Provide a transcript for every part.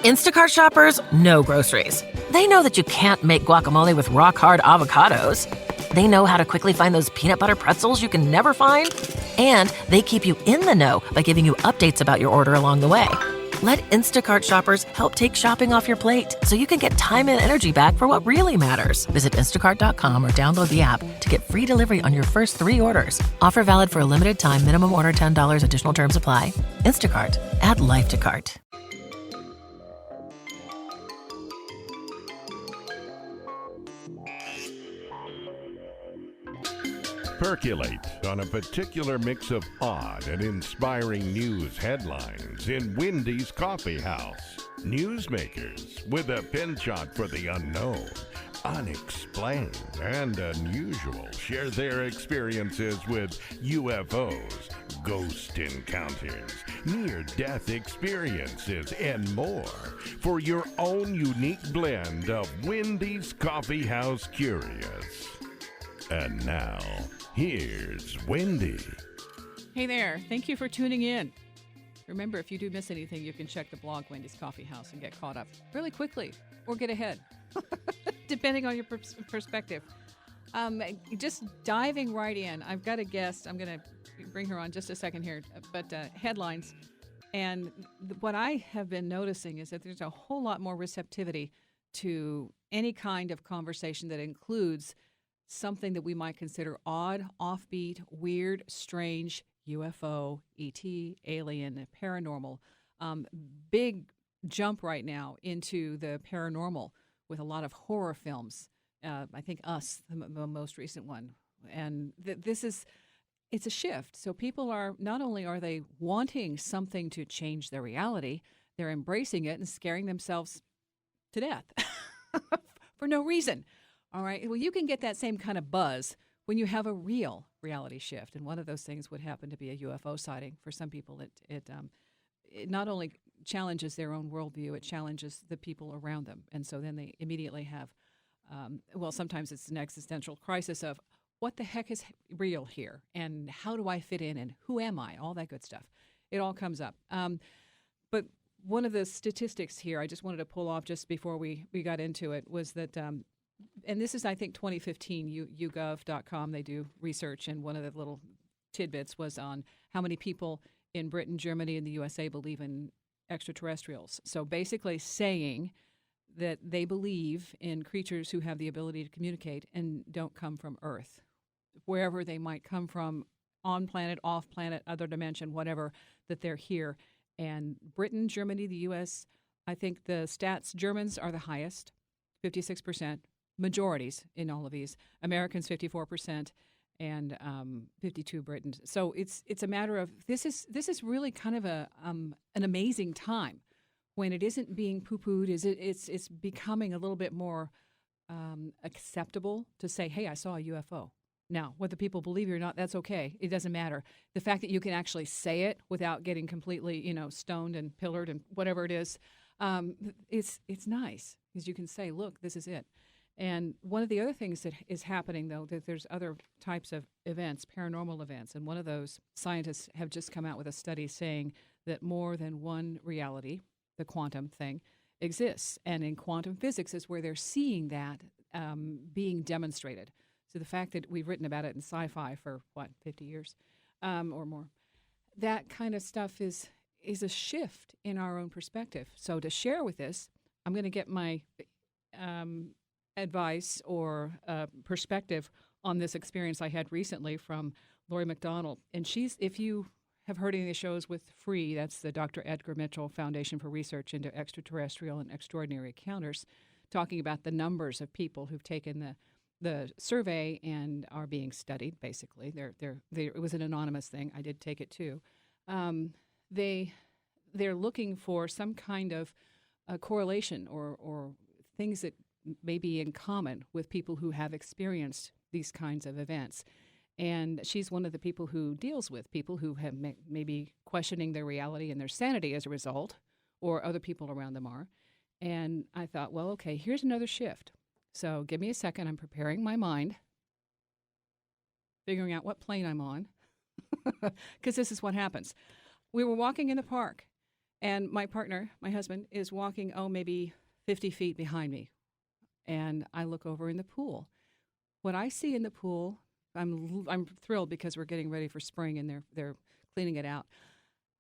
Instacart shoppers know groceries. They know that you can't make guacamole with rock-hard avocados. They know how to quickly find those peanut butter pretzels you can never find. And they keep you in the know by giving you updates about your order along the way. Let Instacart shoppers help take shopping off your plate so you can get time and energy back for what really matters. Visit instacart.com or download the app to get free delivery on your first 3 orders. Offer valid for a limited time. Minimum order $10. Additional terms apply. Instacart. Add life to cart. Percolate on a particular mix of odd and inspiring news headlines in Wendy's Coffee House. Newsmakers with a penchant for the unknown, unexplained, and unusual share their experiences with UFOs, ghost encounters, near-death experiences, and more for your own unique blend of Wendy's Coffee House Curious. And now, here's Wendy. Hey there. Thank you for tuning in. Remember, if you do miss anything, you can check the blog, Wendy's Coffee House, and get caught up really quickly or get ahead, depending on your perspective. Just diving right in, I've got a guest. I'm going to bring her on just a second here, but headlines. And what I have been noticing is that there's a whole lot more receptivity to any kind of conversation that includes something that we might consider odd, offbeat, weird, strange, UFO, ET, alien, paranormal. Big jump right now into the paranormal with a lot of horror films. I think Us, the most recent one. And it's a shift. So people are, not only are they wanting something to change their reality, they're embracing it and scaring themselves to death for no reason. All right. Well, you can get that same kind of buzz when you have a real reality shift. And one of those things would happen to be a UFO sighting. For some people, it not only challenges their own worldview, it challenges the people around them. And so then they immediately have, sometimes it's an existential crisis of what the heck is real here? And how do I fit in? And who am I? All that good stuff. It all comes up. But one of the statistics here I just wanted to pull off just before we got into it was that and this is, I think, 2015, YouGov.com, they do research, and one of the little tidbits was on how many people in Britain, Germany, and the USA believe in extraterrestrials. So basically saying that they believe in creatures who have the ability to communicate and don't come from Earth, wherever they might come from, on planet, off planet, other dimension, whatever, that they're here. And Britain, Germany, the US, I think the stats, Germans are the highest, 56%. Majorities in all of these. Americans 54% and 52 Britons. So it's a matter of this is really kind of an amazing time when it isn't being poo-pooed. It's becoming a little bit more acceptable to say, hey, I saw a UFO. Now, whether people believe it or not, that's okay. It doesn't matter. The fact that you can actually say it without getting completely stoned and pillared and whatever it is, it's nice because you can say, look, this is it. And one of the other things that is happening, though, that there's other types of events, paranormal events, and one of those scientists have just come out with a study saying that more than one reality, the quantum thing, exists. And in quantum physics is where they're seeing that being demonstrated. So the fact that we've written about it in sci-fi for, 50 years or more, that kind of stuff is a shift in our own perspective. So to share with this, I'm going to get my advice or perspective on this experience I had recently from Laurie McDonald. And if you have heard any of the shows with FREE, that's the Dr. Edgar Mitchell Foundation for Research into Extraterrestrial and Extraordinary Encounters, talking about the numbers of people who've taken the survey and are being studied, basically. It was an anonymous thing. I did take it too. They're looking for some kind of correlation or things that may be in common with people who have experienced these kinds of events. And she's one of the people who deals with people who have maybe questioning their reality and their sanity as a result, or other people around them are. And I thought, well, okay, here's another shift. So give me a second. I'm preparing my mind, figuring out what plane I'm on, because this is what happens. We were walking in the park, And my partner, my husband, is walking, maybe 50 feet behind me. And I look over in the pool. What I see in the pool, I'm thrilled because we're getting ready for spring and they're cleaning it out.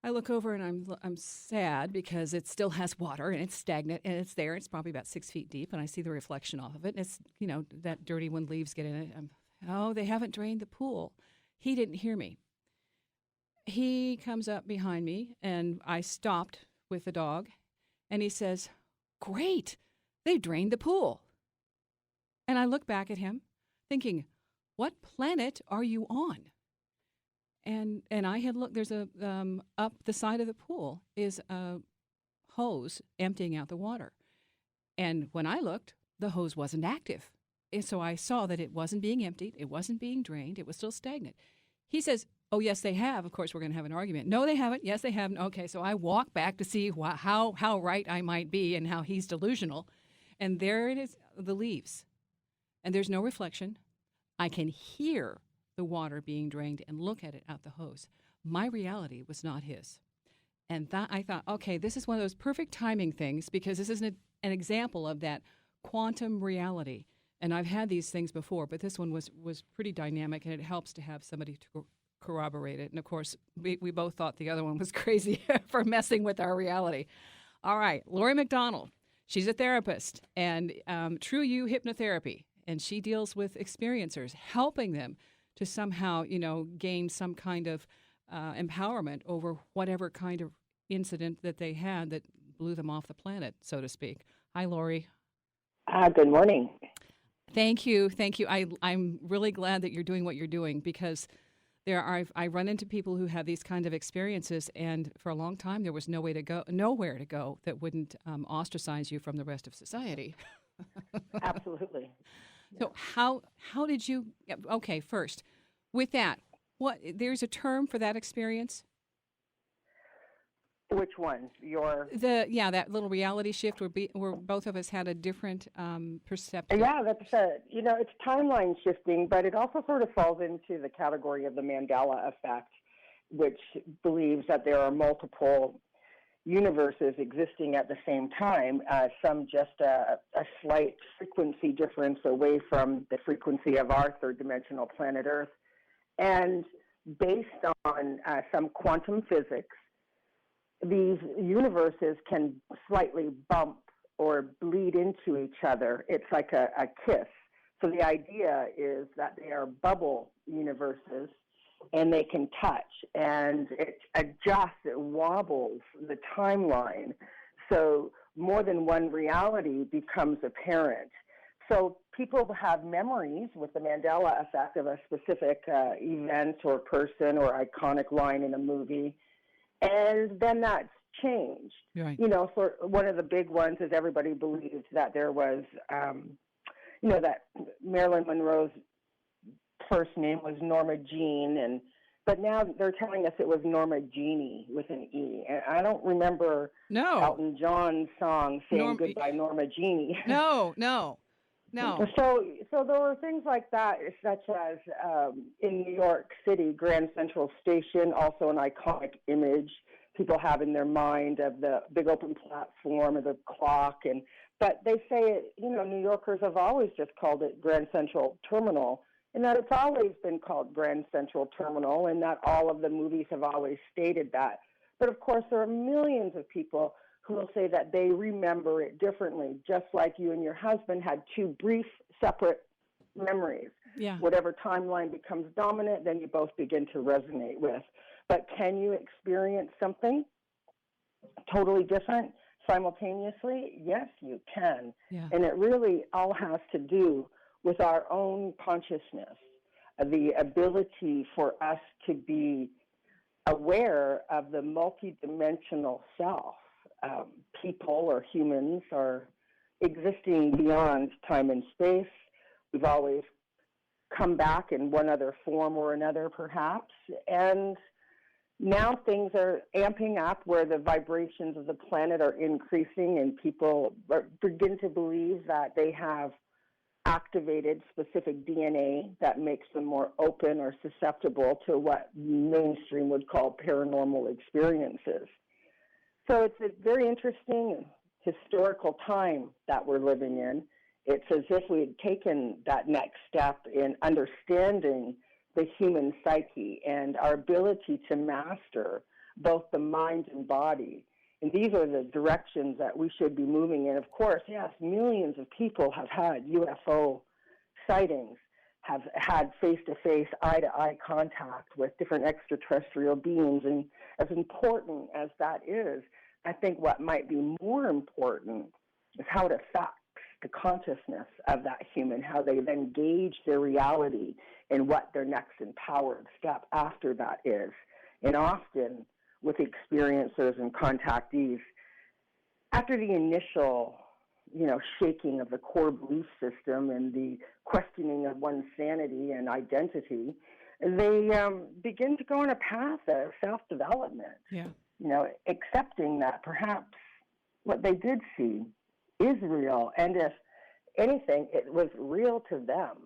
I look over and I'm sad because it still has water and it's stagnant and it's there. It's probably about 6 feet deep, and I see the reflection off of it. And it's, that dirty when leaves get in it. They haven't drained the pool. He didn't hear me. He comes up behind me, and I stopped with the dog, and he says, "Great, they drained the pool." And I look back at him thinking, what planet are you on? And I had looked, there's up the side of the pool is a hose emptying out the water. And when I looked, the hose wasn't active. And so I saw that it wasn't being emptied. It wasn't being drained. It was still stagnant. He says, "Oh, yes, they have." Of course, we're going to have an argument. "No, they haven't." "Yes, they haven't." Okay, so I walk back to see how right I might be and how he's delusional. And there it is, the leaves. And there's no reflection. I can hear the water being drained and look at it out the hose. My reality was not his. And I thought, okay, this is one of those perfect timing things, because this is an example of that quantum reality. And I've had these things before, but this one was pretty dynamic, and it helps to have somebody to corroborate it. And, of course, we both thought the other one was crazy for messing with our reality. All right, Laurie McDonald. She's a therapist, and True You Hypnotherapy, and she deals with experiencers, helping them to somehow, gain some kind of empowerment over whatever kind of incident that they had that blew them off the planet, so to speak. Hi, Laurie. Good morning. Thank you. I'm really glad that you're doing what you're doing, because I run into people who have these kind of experiences, and for a long time there was nowhere to go that wouldn't ostracize you from the rest of society. Absolutely. So how did you? Okay, first, with that, there's a term for that experience? Which one? That little reality shift where both of us had a different perception. Yeah, that's it's timeline shifting, but it also sort of falls into the category of the Mandela effect, which believes that there are multiple universes existing at the same time, some just a slight frequency difference away from the frequency of our third-dimensional planet Earth. And based on some quantum physics, these universes can slightly bump or bleed into each other. It's like a kiss. So the idea is that they are bubble universes, and they can touch, and it adjusts, it wobbles the timeline. So more than one reality becomes apparent. So people have memories with the Mandela effect of a specific event or person or iconic line in a movie, and then that's changed. Right. For one of the big ones is everybody believed that there was, that Marilyn Monroe's first name was Norma Jean, but now they're telling us it was Norma Jeannie with an E. And I don't remember Elton John's song saying Goodbye Norma Jeannie. No. So there were things like that, such as in New York City, Grand Central Station, also an iconic image people have in their mind of the big open platform or the clock. But they say, New Yorkers have always just called it Grand Central Terminal, and that it's always been called Grand Central Terminal, and that all of the movies have always stated that. But of course, there are millions of people who will say that they remember it differently, just like you and your husband had two brief, separate memories. Yeah. Whatever timeline becomes dominant, then you both begin to resonate with. But can you experience something totally different simultaneously? Yes, you can. Yeah. And it really all has to do with our own consciousness, the ability for us to be aware of the multidimensional self. People or humans are existing beyond time and space. We've always come back in one other form or another, perhaps. And now things are amping up where the vibrations of the planet are increasing, and people begin to believe that they have activated specific DNA that makes them more open or susceptible to what mainstream would call paranormal experiences. So it's a very interesting historical time that we're living in. It's as if we had taken that next step in understanding the human psyche and our ability to master both the mind and body. And these are the directions that we should be moving in. Of course, yes, millions of people have had UFO sightings, have had face-to-face, eye-to-eye contact with different extraterrestrial beings. And as important as that is, I think what might be more important is how it affects the consciousness of that human, how they then gauge their reality and what their next empowered step after that is. And often with experiencers and contactees, after the initial, shaking of the core belief system and the questioning of one's sanity and identity, they begin to go on a path of self-development. Yeah. Accepting that perhaps what they did see is real, and if anything, it was real to them.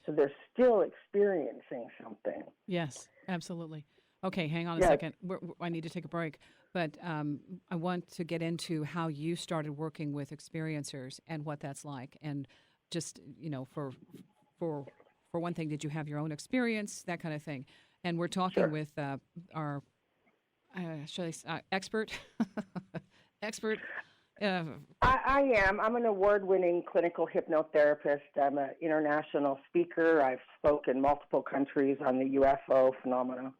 So they're still experiencing something. Yes, absolutely. Okay, hang on a second. I need to take a break, but I want to get into how you started working with experiencers and what that's like, and just for one thing, did you have your own experience, that kind of thing? And we're talking with our expert. Expert. I am. I'm an award-winning clinical hypnotherapist. I'm an international speaker. I've spoken multiple countries on the UFO phenomena.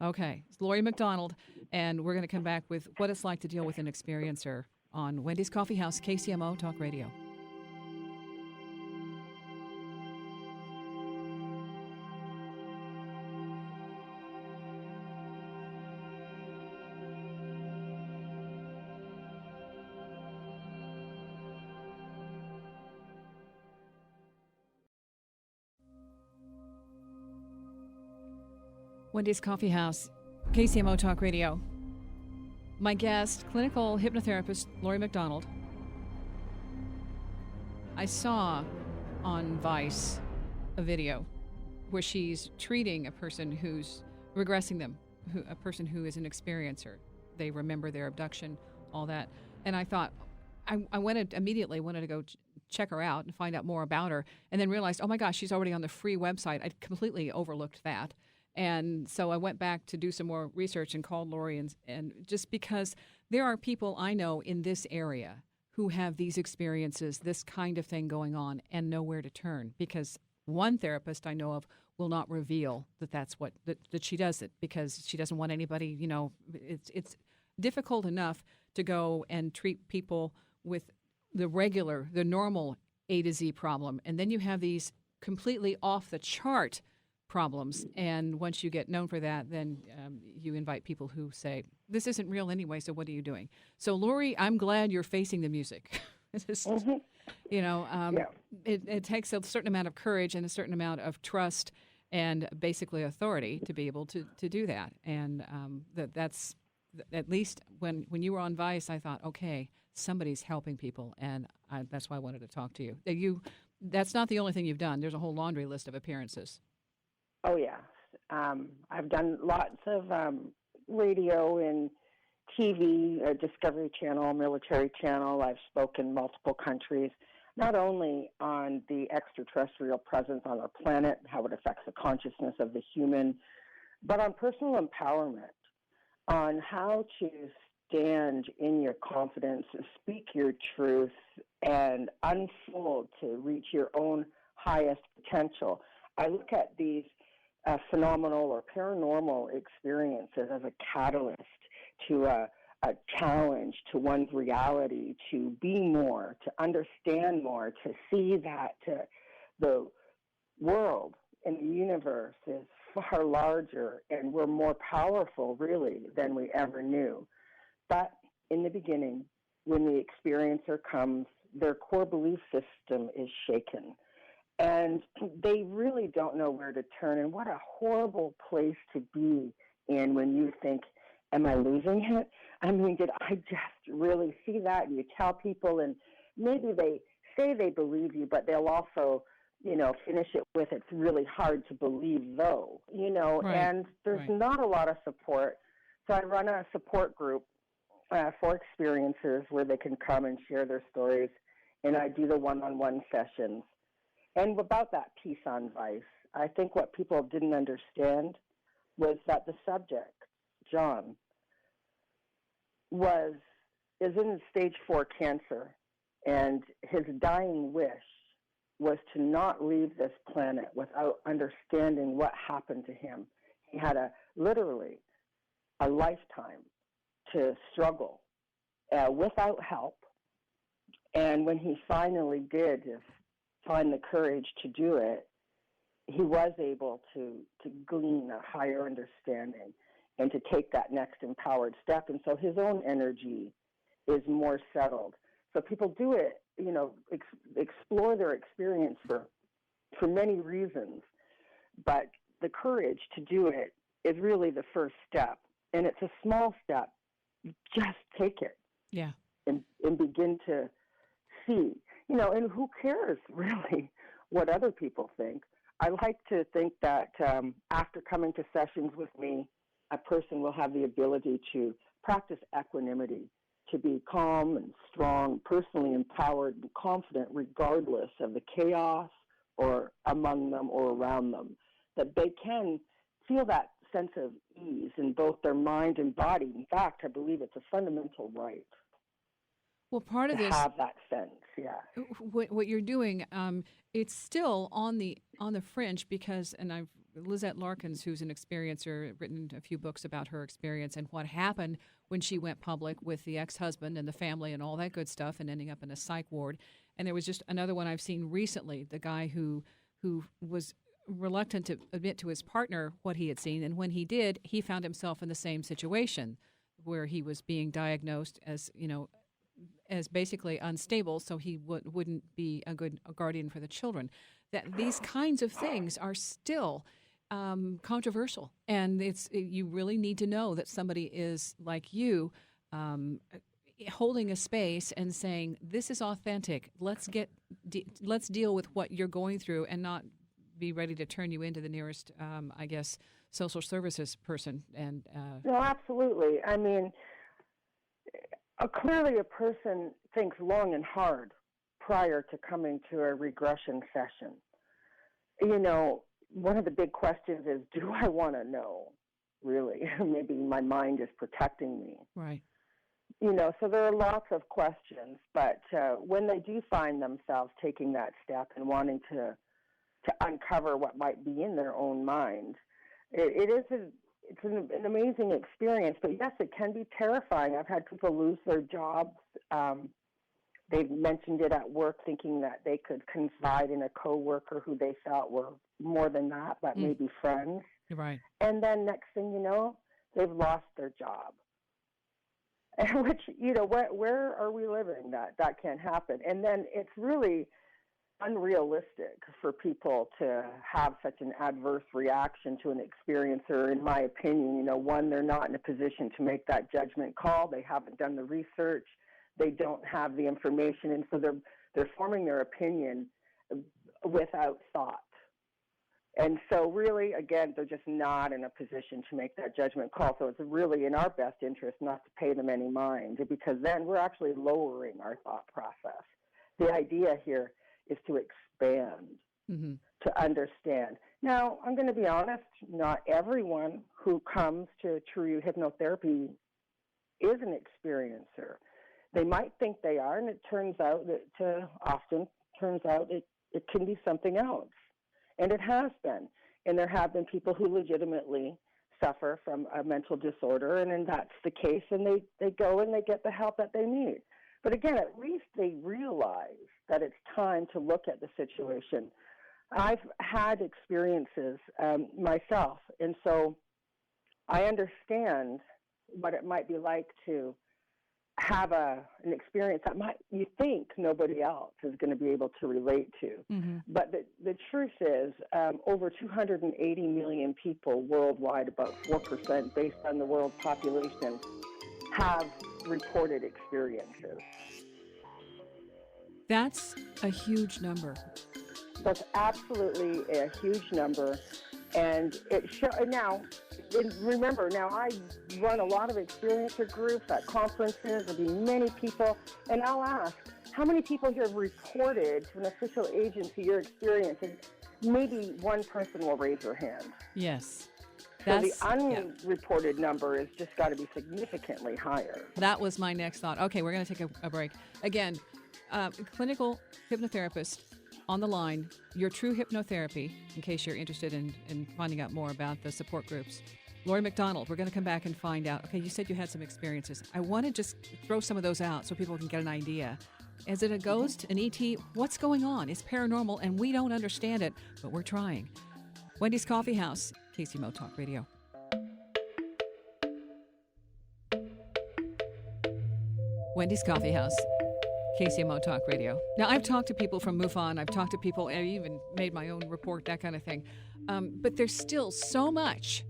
Okay. It's Laurie McDonald, and we're going to come back with what it's like to deal with an experiencer on Wendy's Coffee House, KCMO Talk Radio. Wendy's Coffee House, KCMO Talk Radio. My guest, clinical hypnotherapist Laurie McDonald. I saw on Vice a video where she's treating a person who's regressing them, a person who is an experiencer. They remember their abduction, all that. And I thought, I immediately wanted to go check her out and find out more about her, and then realized, oh my gosh, she's already on the free website. I'd completely overlooked that. And so I went back to do some more research and called Laurie, and just because there are people I know in this area who have these experiences, this kind of thing going on, and know where to turn. Because one therapist I know of will not reveal that she does it, because she doesn't want anybody, it's difficult enough to go and treat people with the normal A to Z problem. And then you have these completely off the chart problems, and once you get known for that, then you invite people who say, this isn't real anyway, so what are you doing? So Laurie, I'm glad you're facing the music. It takes a certain amount of courage and a certain amount of trust and basically authority to be able to do that. And that's at least when you were on Vice, I thought, okay, somebody's helping people, and that's why I wanted to talk to you. That's not the only thing you've done. There's a whole laundry list of appearances. Oh, yes. I've done lots of radio and TV, Discovery Channel, Military Channel. I've spoken multiple countries, not only on the extraterrestrial presence on our planet, how it affects the consciousness of the human, but on personal empowerment, on how to stand in your confidence, speak your truth, and unfold to reach your own highest potential. I look at these phenomenal or paranormal experiences as a catalyst to a challenge to one's reality, to be more, to understand more, to see that the world and the universe is far larger and we're more powerful, really, than we ever knew. But in the beginning, when the experiencer comes, their core belief system is shaken. And they really don't know where to turn. And what a horrible place to be in when you think, am I losing it? I mean, did I just really see that? And you tell people, and maybe they say they believe you, but they'll also, finish it with, it's really hard to believe, though, Right. And there's not a lot of support. So I run a support group for experiencers where they can come and share their stories, and I do the one-on-one sessions. And about that piece on vice, I think what people didn't understand was that the subject, John, is in stage 4 cancer, and his dying wish was to not leave this planet without understanding what happened to him. He had literally a lifetime to struggle without help, and when he finally did find the courage to do it, he was able to glean a higher understanding and to take that next empowered step. And so his own energy is more settled. So people do it, explore their experience for many reasons, but the courage to do it is really the first step. And it's a small step. Just take it. Yeah. And begin to see, and who cares really what other people think. I like to think that after coming to sessions with me, a person will have the ability to practice equanimity, to be calm and strong, personally empowered and confident regardless of the chaos or among them or around them, that they can feel that sense of ease in both their mind and body. In fact, I believe it's a fundamental right. Well, part of to this, have that sense, yeah. What you're doing, it's still on the fringe because, and Lizette Larkins, who's an experiencer, written a few books about her experience and what happened when she went public with the ex-husband and the family and all that good stuff, and ending up in a psych ward. And there was just another one I've seen recently, the guy who was reluctant to admit to his partner what he had seen, and when he did, he found himself in the same situation where he was being diagnosed as basically unstable, so he wouldn't be a good guardian for the children. That these kinds of things are still controversial, and you really need to know that somebody is like you, holding a space and saying, "This is authentic. Let's deal with what you're going through, and not be ready to turn you into the nearest, social services person." And no, absolutely. I mean, clearly a person thinks long and hard prior to coming to a regression session. One of the big questions is, do I want to know, really? Maybe my mind is protecting me. Right. So there are lots of questions, but when they do find themselves taking that step and wanting to uncover what might be in their own mind, it's an amazing experience. But yes, it can be terrifying. I've had people lose their jobs. They've mentioned it at work, thinking that they could confide in a coworker who they felt were more than that, but maybe friends. Right. And then next thing you know, they've lost their job. Which, where are we living that can't happen? And then it's really unrealistic for people to have such an adverse reaction to an experiencer, in my opinion. One, they're not in a position to make that judgment call. They haven't done the research. They don't have the information, and so they're forming their opinion without thought. And so really, again, they're just not in a position to make that judgment call. So it's really in our best interest not to pay them any mind, because then we're actually lowering our thought process. The idea here is to expand, to understand. Now, I'm going to be honest, not everyone who comes to true hypnotherapy is an experiencer. They might think they are, and it often turns out it can be something else. And it has been. And there have been people who legitimately suffer from a mental disorder, and then that's the case, and they go and they get the help that they need. But again, at least they realize that it's time to look at the situation. I've had experiences myself, and so I understand what it might be like to have an experience that you think nobody else is going to be able to relate to. But the truth is, over 280 million people worldwide, about 4% based on the world population, have reported experiences. That's a huge number. That's absolutely a huge number. And now, And remember, now I run a lot of experiencer groups at conferences. There'll be many people, and I'll ask, how many people here have reported to an official agency your experience? And maybe one person will raise their hand. Yes. So the unreported number has just got to be significantly higher. That was my next thought. Okay, we're going to take a break. Again, clinical hypnotherapist on the line, your true hypnotherapy, in case you're interested in finding out more about the support groups. Laurie McDonald, we're going to come back and find out. Okay, you said you had some experiences. I want to just throw some of those out so people can get an idea. Is it a ghost, an ET? What's going on? It's paranormal, and we don't understand it, but we're trying. Wendy's Coffee House, KCMO Talk Radio. Wendy's Coffee House, KCMO Talk Radio. Now, I've talked to people from MUFON. I've talked to people, I even made my own report, that kind of thing. But there's still so much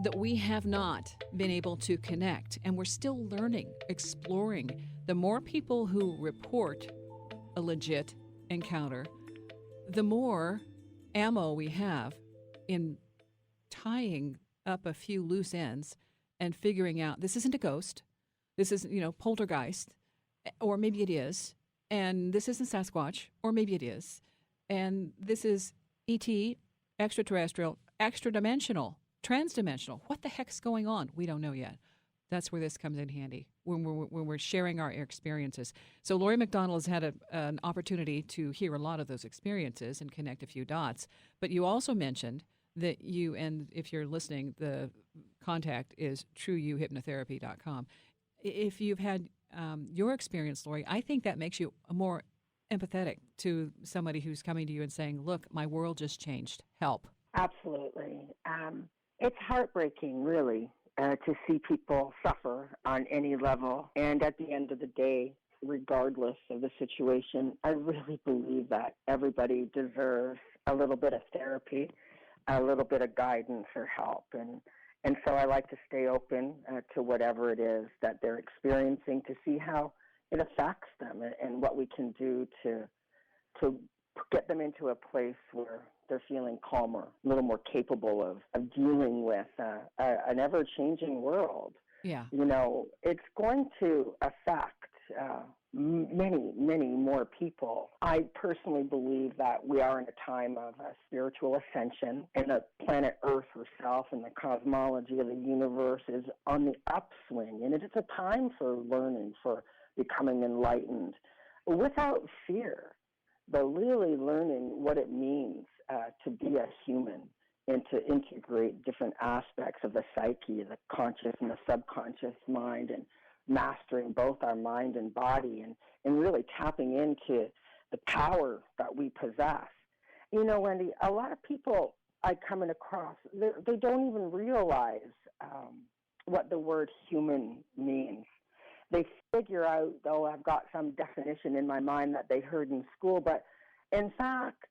that we have not been able to connect, and we're still learning, exploring. The more people who report a legit encounter, the more ammo we have in tying up a few loose ends and figuring out this isn't a ghost, this is, poltergeist, or maybe it is, and this isn't Sasquatch, or maybe it is, and this is ET, extraterrestrial, extra-dimensional, transdimensional. What the heck's going on? We don't know yet. That's where this comes in handy, when we're sharing our experiences. So Laurie McDonald has had an opportunity to hear a lot of those experiences and connect a few dots. But you also mentioned that you, and if you're listening, the contact is trueyouhypnotherapy.com. If you've had your experience, Laurie, I think that makes you more empathetic to somebody who's coming to you and saying, look, my world just changed. Help. Absolutely. It's heartbreaking, really, to see people suffer on any level. And at the end of the day, regardless of the situation, I really believe that everybody deserves a little bit of therapy, a little bit of guidance or help. And so I like to stay open to whatever it is that they're experiencing to see how it affects them and what we can do to get them into a place where they're feeling calmer, a little more capable of dealing with an ever-changing world. Yeah. It's going to affect many, many more people. I personally believe that we are in a time of spiritual ascension, and the planet Earth herself and the cosmology of the universe is on the upswing, and it is a time for learning, for becoming enlightened without fear, but really learning what it means to be a human and to integrate different aspects of the psyche, the conscious and the subconscious mind, and mastering both our mind and body, and really tapping into the power that we possess. Wendy, a lot of people I come across, they don't even realize what the word human means. They figure out, I've got some definition in my mind that they heard in school, but in fact,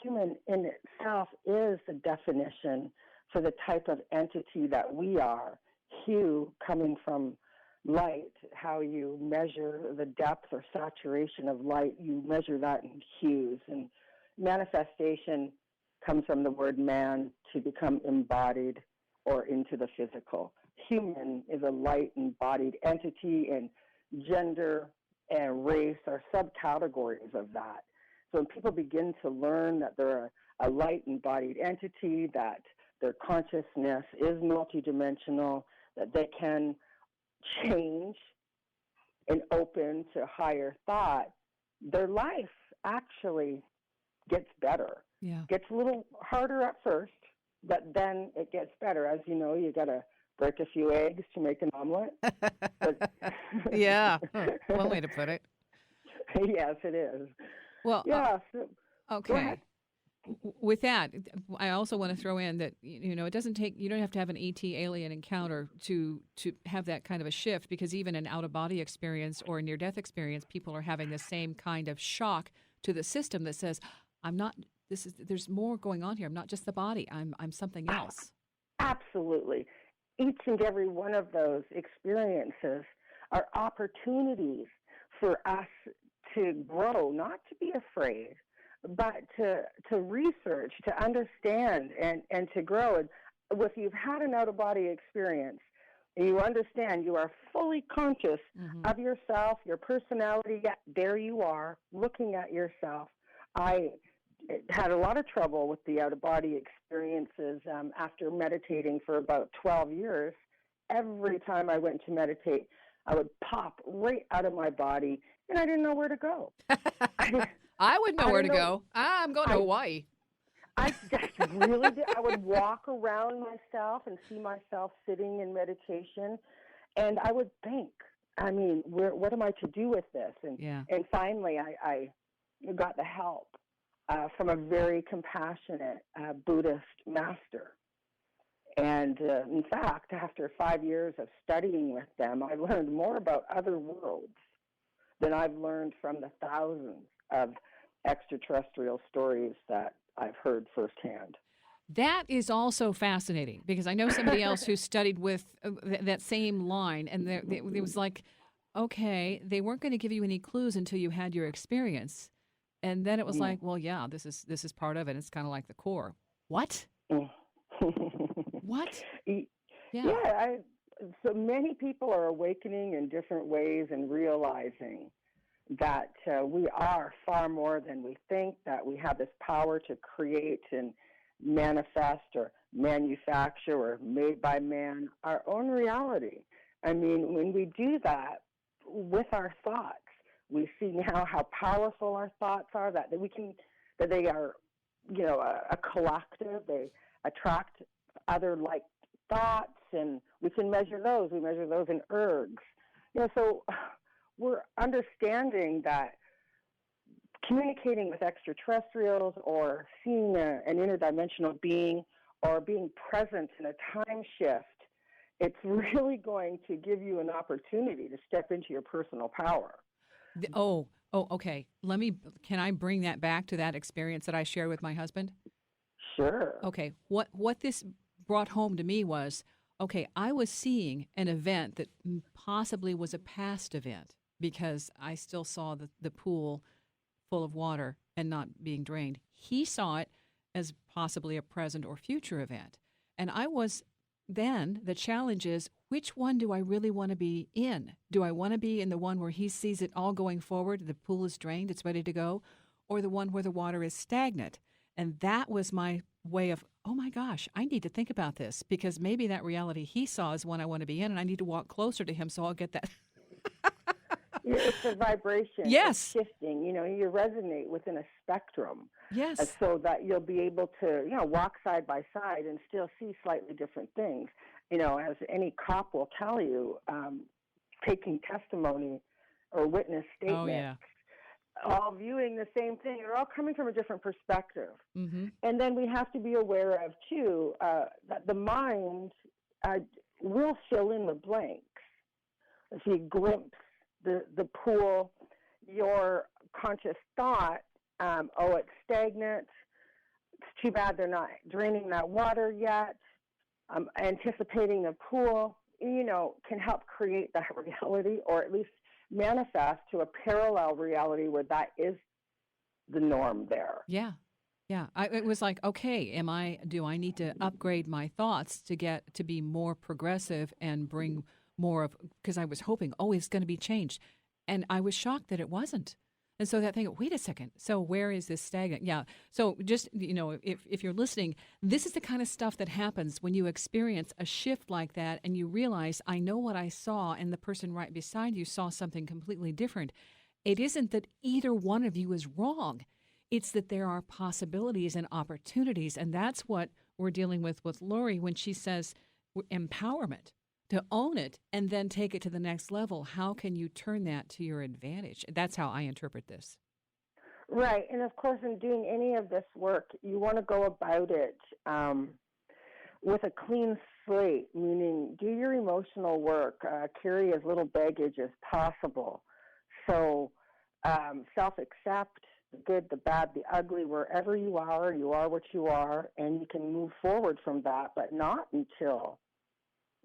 human in itself is the definition for the type of entity that we are. Hue, coming from light, how you measure the depth or saturation of light, you measure that in hues. And manifestation comes from the word man, to become embodied or into the physical. Human is a light-embodied entity, and gender and race are subcategories of that. So when people begin to learn that they're a light-embodied entity, that their consciousness is multidimensional, that they can change and open to higher thought, their life actually gets better. Yeah. Gets a little harder at first, but then it gets better. As you know, you got to break a few eggs to make an omelet. Yeah, one way to put it. Yes, it is. Well, yeah. Okay. With that, I also want to throw in that, it doesn't take, you don't have to have an ET alien encounter to have that kind of a shift, because even an out-of-body experience or a near-death experience, people are having the same kind of shock to the system that says, there's more going on here. I'm not just the body. I'm something else. Absolutely. Each and every one of those experiences are opportunities for us to grow, not to be afraid, but to research, to understand, and to grow. And if you've had an out-of-body experience, and you understand you are fully conscious of yourself, your personality, yet there you are, looking at yourself. I had a lot of trouble with the out-of-body experiences after meditating for about 12 years. Every time I went to meditate, I would pop right out of my body, and I didn't know where to go. I would know where to go. I'm going to Hawaii. I just really did. I would walk around myself and see myself sitting in meditation, and I would think, I mean, what am I to do with this? And finally, I got the help from a very compassionate Buddhist master. And in fact, after 5 years of studying with them, I learned more about other worlds than I've learned from the thousands of extraterrestrial stories that I've heard firsthand. That is also fascinating because I know somebody else who studied with that same line, and it was like, okay, they weren't going to give you any clues until you had your experience, and then it was like, well, yeah, this is part of it. It's kind of like the core. What? What? Yeah. So many people are awakening in different ways and realizing that we are far more than we think, that we have this power to create and manifest or manufacture or made by man our own reality. I mean, when we do that with our thoughts, we see now how powerful our thoughts are, that they are, a collective. They attract other like thoughts, and we can measure those. We measure those in ergs. So we're understanding that communicating with extraterrestrials or seeing an interdimensional being or being present in a time shift, it's really going to give you an opportunity to step into your personal power. Okay. Can I bring that back to that experience that I shared with my husband? Sure. Okay. What this brought home to me was, okay, I was seeing an event that possibly was a past event because I still saw the pool full of water and not being drained. He saw it as possibly a present or future event. And I was then, the challenge is, which one do I really want to be in? Do I want to be in the one where he sees it all going forward, the pool is drained, it's ready to go, or the one where the water is stagnant? And that was my way of, oh my gosh, I need to think about this because maybe that reality he saw is one I want to be in, and I need to walk closer to him so I'll get that. It's a vibration. Yes. It's shifting. You resonate within a spectrum. Yes. So that you'll be able to, walk side by side and still see slightly different things. As any cop will tell you, taking testimony or witness statements, all viewing the same thing, they're all coming from a different perspective. Mm-hmm. And then we have to be aware of, too, that the mind will fill in the blanks. If you glimpse the pool, your conscious thought, it's stagnant, it's too bad they're not draining that water yet, anticipating the pool, can help create that reality, or at least manifest to a parallel reality where that is the norm there. Yeah. It was like, okay, do I need to upgrade my thoughts to get to be more progressive and bring more of, because I was hoping, it's going to be changed. And I was shocked that it wasn't. And so that thing, wait a second, so where is this stagnant? Yeah. So just, if you're listening, this is the kind of stuff that happens when you experience a shift like that and you realize, I know what I saw and the person right beside you saw something completely different. It isn't that either one of you is wrong. It's that there are possibilities and opportunities. And that's what we're dealing with Laurie when she says empowerment. To own it and then take it to the next level. How can you turn that to your advantage? That's how I interpret this. Right. And of course, in doing any of this work, you want to go about it with a clean slate, meaning do your emotional work, carry as little baggage as possible. So self-accept the good, the bad, the ugly, wherever you are what you are, and you can move forward from that, but not until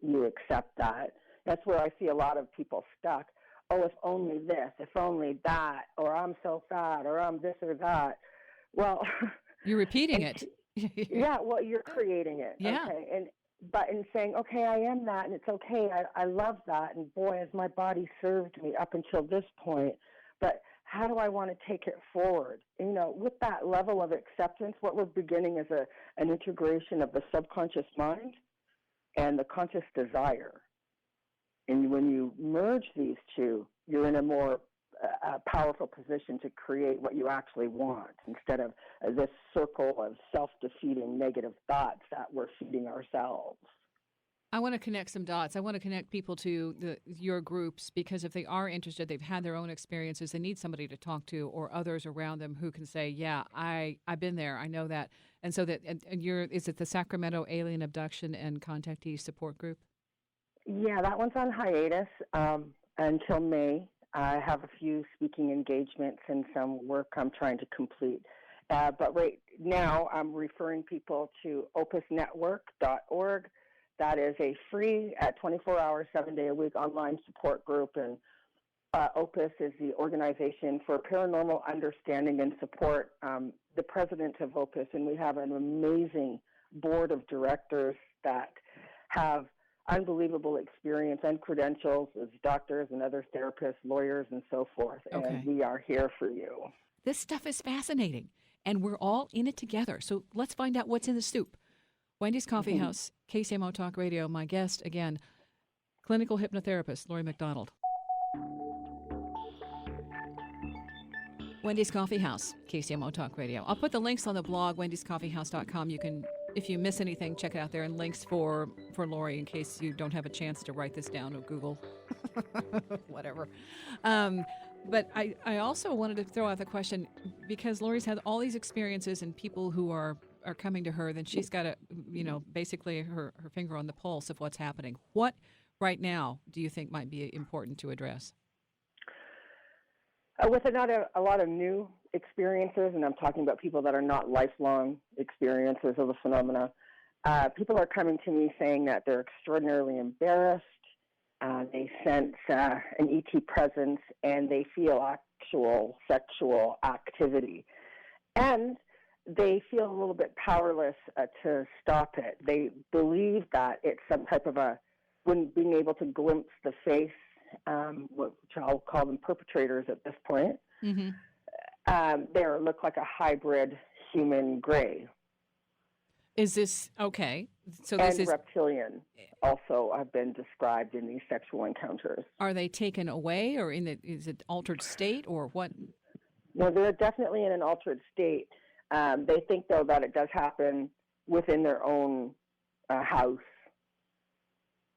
you accept that. That's where I see a lot of people stuck. If only this, if only that, or I'm so fat, or I'm this or that. Well, you're repeating it. Yeah, well, you're creating it. Yeah. Okay. but in saying, okay, I am that, and it's okay, I love that, and boy, has my body served me up until this point, but how do I want to take it forward? With that level of acceptance, what we're beginning is an integration of the subconscious mind and the conscious desire. And when you merge these two, you're in a more powerful position to create what you actually want instead of this circle of self-defeating negative thoughts that we're feeding ourselves. I want to connect some dots. I want to connect people to your groups, because if they are interested, they've had their own experiences, they need somebody to talk to or others around them who can say, yeah, I've been there, I know that. And so that, and is it the Sacramento Alien Abduction and Contactee Support Group? Yeah, that one's on hiatus until May. I have a few speaking engagements and some work I'm trying to complete. But right now, I'm referring people to opusnetwork.org. That is a free, 24-hour, 7-day-a-week online support group. And Opus is the organization for paranormal understanding and support, the president of Opus. And we have an amazing board of directors that have unbelievable experience and credentials as doctors and other therapists, lawyers, and so forth. Okay. And we are here for you. This stuff is fascinating, and we're all in it together. So let's find out what's in the soup. Wendy's Coffee House, KCMO Talk Radio. My guest, again, clinical hypnotherapist, Laurie McDonald. Wendy's Coffee House, KCMO Talk Radio. I'll put the links on the blog, wendyscoffeehouse.com. You can, if you miss anything, check it out there, and links for Laurie in case you don't have a chance to write this down or Google, whatever. But I also wanted to throw out the question, because Laurie's had all these experiences and people who are coming to her, then she's got basically her finger on the pulse of what's happening. What right now do you think might be important to address? With a lot of new experiences, and I'm talking about people that are not lifelong experiences of the phenomena, people are coming to me saying that they're extraordinarily embarrassed, they sense an ET presence, and they feel actual sexual activity. And they feel a little bit powerless to stop it. They believe that it's some type of when being able to glimpse the face, which I'll call them perpetrators at this point, they look like a hybrid human gray. Is this okay? So and this is reptilian also have been described in these sexual encounters. Are they taken away, or is it altered state, or what? No, they're definitely in an altered state. They think, though, that it does happen within their own house,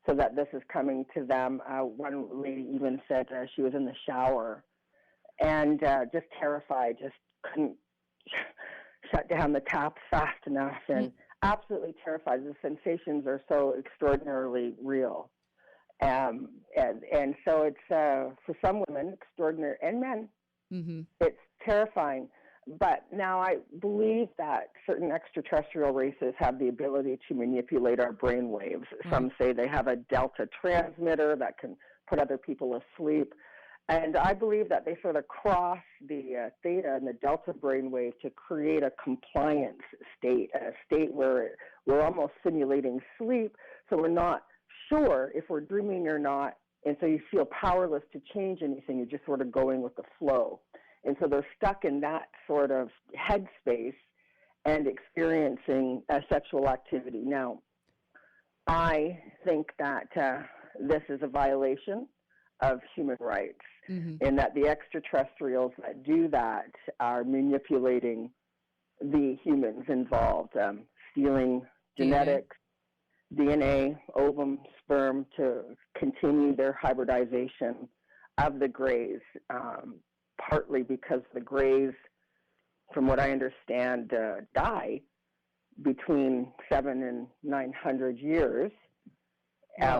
so that this is coming to them. One lady even said she was in the shower and just terrified, just couldn't shut down the taps fast enough, and absolutely terrified. The sensations are so extraordinarily real. And so it's, for some women, extraordinary, and men, it's terrifying. But now I believe that certain extraterrestrial races have the ability to manipulate our brain waves. Some say they have a delta transmitter that can put other people asleep. And I believe that they sort of cross the theta and the delta brainwave to create a compliance state, a state where we're almost simulating sleep, so we're not sure if we're dreaming or not. And so you feel powerless to change anything. You're just sort of going with the flow. And so they're stuck in that sort of headspace and experiencing sexual activity. Now, I think that this is a violation of human rights, and that the extraterrestrials that do that are manipulating the humans involved, stealing genetics, DNA, ovum, sperm, to continue their hybridization of the greys, partly because the greys, from what I understand, die between 700 and 900 years,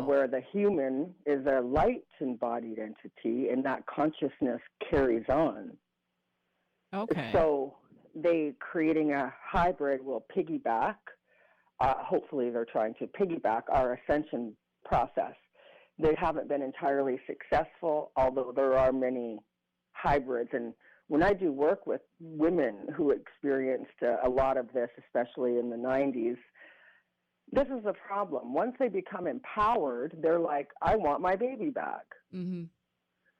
where the human is a light-embodied entity, and that consciousness carries on. Okay. So they, creating a hybrid, will piggyback, hopefully they're trying to piggyback our ascension process. They haven't been entirely successful, although there are many hybrids. And when I do work with women who experienced a lot of this, especially in the 90s, This is the problem. Once they become empowered, they're like, I want my baby back. Mm-hmm.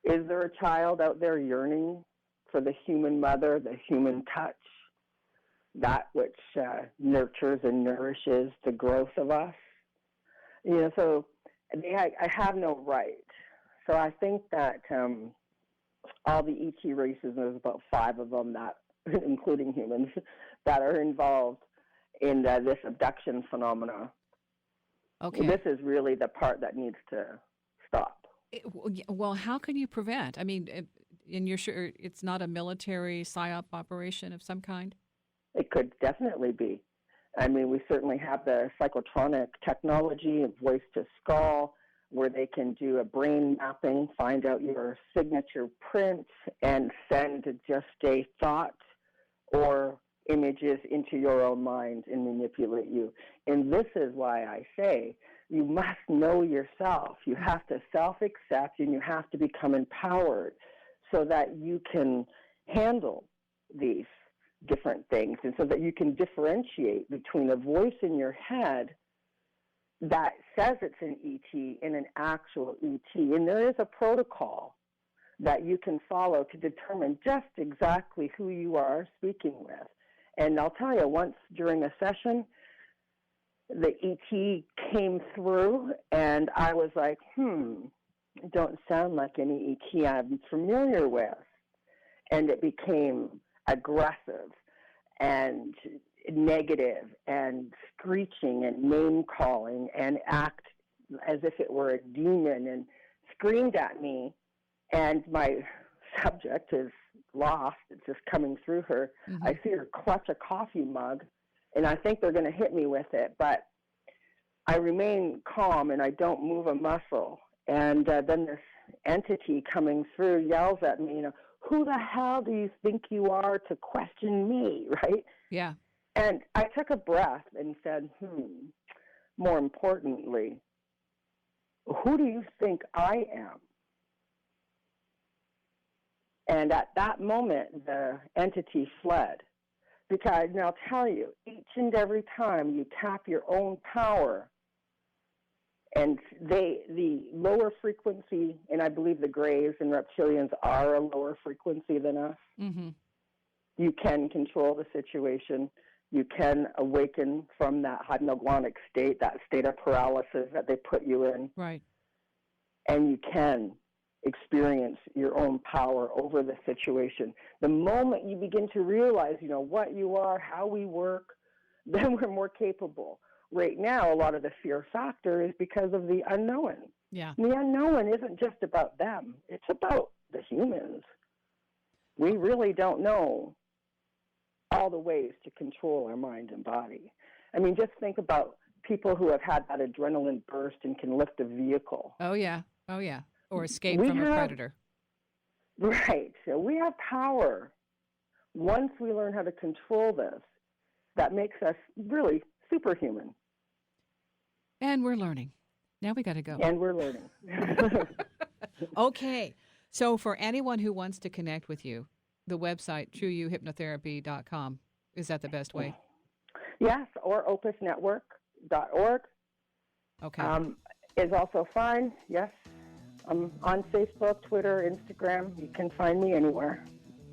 Is there a child out there yearning for the human mother, the human touch, that which nurtures and nourishes the growth of us? So I have no right. So I think that all the ET races, there's about 5 of them, that, including humans, that are involved in this abduction phenomena. Okay. This is really the part that needs to stop. Well, how can you prevent? I mean, and you're sure it's not a military psyop operation of some kind? It could definitely be. I mean, we certainly have the psychotronic technology of voice to skull, where they can do a brain mapping, find out your signature print, and send just a thought or images into your own mind and manipulate you. And this is why I say you must know yourself. You have to self-accept, and you have to become empowered so that you can handle these different things, and so that you can differentiate between a voice in your head that says it's an ET and an actual ET. And there is a protocol that you can follow to determine just exactly who you are speaking with. And I'll tell you, once during a session, the ET came through, and I was like, it don't sound like any ET I'm familiar with. And it became aggressive and negative and screeching and name-calling and act as if it were a demon and screamed at me. And my subject is lost. It's just coming through her. Mm-hmm. I see her clutch a coffee mug, and I think they're going to hit me with it. But I remain calm, and I don't move a muscle. And then this entity coming through yells at me, who the hell do you think you are to question me, right? Yeah. And I took a breath and said, more importantly, who do you think I am? And at that moment, the entity fled. Because, and I'll tell you, each and every time you tap your own power, and the lower frequency, and I believe the grays and reptilians are a lower frequency than us, mm-hmm. you can control the situation. You can awaken from that hypnagogic state, that state of paralysis that they put you in. Right. And you can experience your own power over the situation. The moment you begin to realize, what you are, how we work, then we're more capable. Right now, a lot of the fear factor is because of the unknown. Yeah. And the unknown isn't just about them. It's about the humans. We really don't know all the ways to control our mind and body. I mean, just think about people who have had that adrenaline burst and can lift a vehicle. Oh, yeah. Or escape from a predator. Right. So we have power. Once we learn how to control this, that makes us really superhuman. And we're learning. Now we got to go. And we're learning. Okay. So for anyone who wants to connect with you, the website, trueyouhypnotherapy.com, is that the best way? Yes, or opusnetwork.org. Okay. Is also fine, yes. I'm on Facebook, Twitter, Instagram. You can find me anywhere.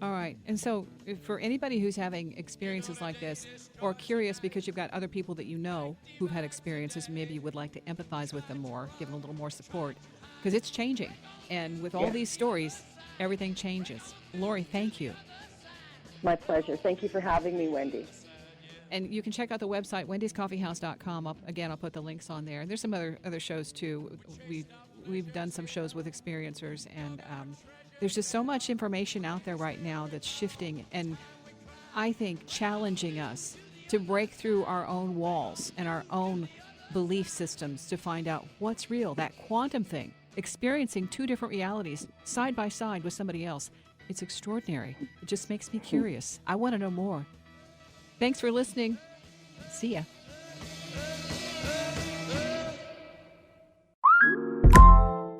All right. And so for anybody who's having experiences like this, or curious because you've got other people that you know who've had experiences, maybe you would like to empathize with them more, give them a little more support, because it's changing. And with all these stories, everything changes. Laurie, thank you. My pleasure. Thank you for having me, Wendy. And you can check out the website, wendyscoffeehouse.com. Again, I'll put the links on there. And there's some other shows, too. We've done some shows with experiencers, and there's just so much information out there right now that's shifting and I think challenging us to break through our own walls and our own belief systems to find out what's real, that quantum thing, experiencing two different realities side by side with somebody else. It's extraordinary. It just makes me curious. I want to know more. Thanks for listening. See ya.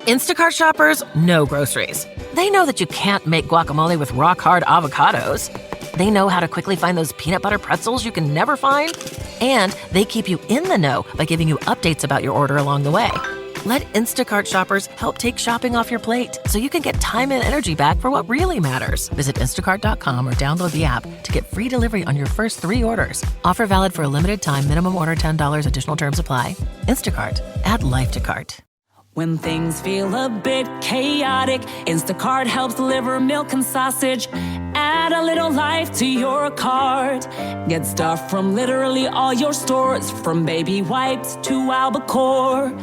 Instacart shoppers know groceries. They know that you can't make guacamole with rock-hard avocados. They know how to quickly find those peanut butter pretzels you can never find. And they keep you in the know by giving you updates about your order along the way. Let Instacart shoppers help take shopping off your plate so you can get time and energy back for what really matters. Visit instacart.com or download the app to get free delivery on your first 3 orders. Offer valid for a limited time. Minimum order $10. Additional terms apply. Instacart. Add life to cart. When things feel a bit chaotic, Instacart helps deliver milk and sausage. Add a little life to your cart. Get stuff from literally all your stores, from baby wipes to albacore.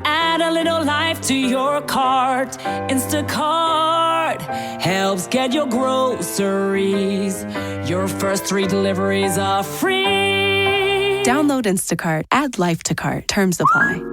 Add a little life to your cart. Instacart helps get your groceries. Your first 3 deliveries are free. Download Instacart. Add life to cart. Terms apply.